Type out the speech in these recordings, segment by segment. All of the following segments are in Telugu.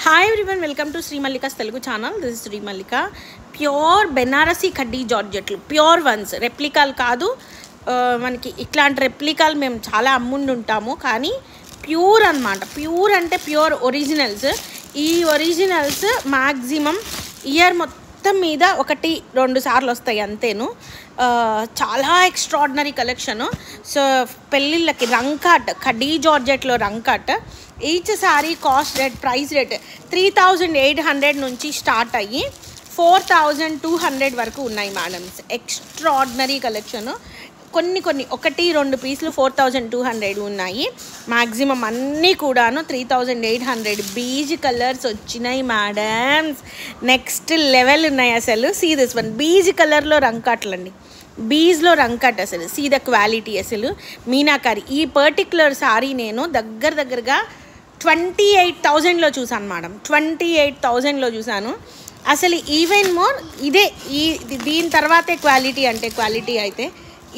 Hi everyone, welcome to Shri Mallika's Telugu channel. This is Shri Mallika. Pure Banarasi కడ్డీ జార్జెట్లు, ప్యూర్ వన్స్, రెప్లికాలు కాదు. మనకి ఇట్లాంటి రెప్లికాలు మేము చాలా అమ్ముండి ఉంటాము, కానీ ప్యూర్ అనమాట. ప్యూర్ అంటే ప్యూర్ ఒరిజినల్స్. ఈ ఒరిజినల్స్ మ్యాక్సిమం ఇయర్ మొత్తం మీద 1-2 సార్లు వస్తాయి అంతేను. చాలా ఎక్స్ట్రాడినరీ కలెక్షను. సో పెళ్ళిళ్ళకి రంకాట్, కడ్డీ జార్జెట్లో Rangkat. Each sari cost rate, price rate 3800 నుంచి స్టార్ట్ అయ్యి 4200 వరకు ఉన్నాయి మేడమ్స్. Extraordinary collection. కొన్ని 1-2 పీసులు 4200 ఉన్నాయి. మ్యాక్సిమం అన్నీ కూడాను 3800. బీజ్ కలర్స్ వచ్చినాయి మేడమ్స్, నెక్స్ట్ లెవెల్ ఉన్నాయి అసలు. సీ దిస్ వన్, బీజ్ కలర్లో రంకాట్లండి, బీజ్లో రంకట్. అసలు సీ ద క్వాలిటీ, అసలు మీనాకారి. ఈ పర్టిక్యులర్ సారీ నేను దగ్గరగా 28,000లో చూసాను మేడం, 28,000లో చూసాను. అసలు ఈవెన్ మోర్ ఇదే దీని తర్వాతే క్వాలిటీ. అంటే క్వాలిటీ అయితే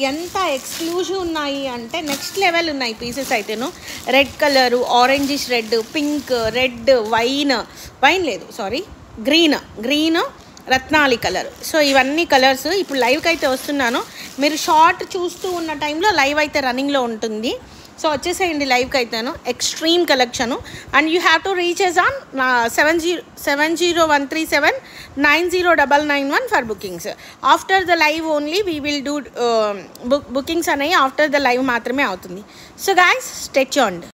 ఎంత ఎక్స్క్లూజివ్ ఉన్నాయి అంటే నెక్స్ట్ లెవెల్ ఉన్నాయి పీసెస్ అయితేను. Red colour, orangish red, pink, red, wine లేదు సారీ, గ్రీన్, రత్నాలి కలర్. సో ఇవన్నీ కలర్స్ ఇప్పుడు లైవ్కి అయితే వస్తున్నాను. మీరు షార్ట్ చూస్తూ ఉన్న టైంలో లైవ్ అయితే రన్నింగ్లో ఉంటుంది. సో వచ్చేసేయండి లైవ్కి అయితేను. Extreme collection. And you have to reaches on 701379090991 for bookings. After the live only we will do bookings అనేవి ఆఫ్టర్ ద లైవ్ మాత్రమే అవుతుంది. So guys, stay tuned.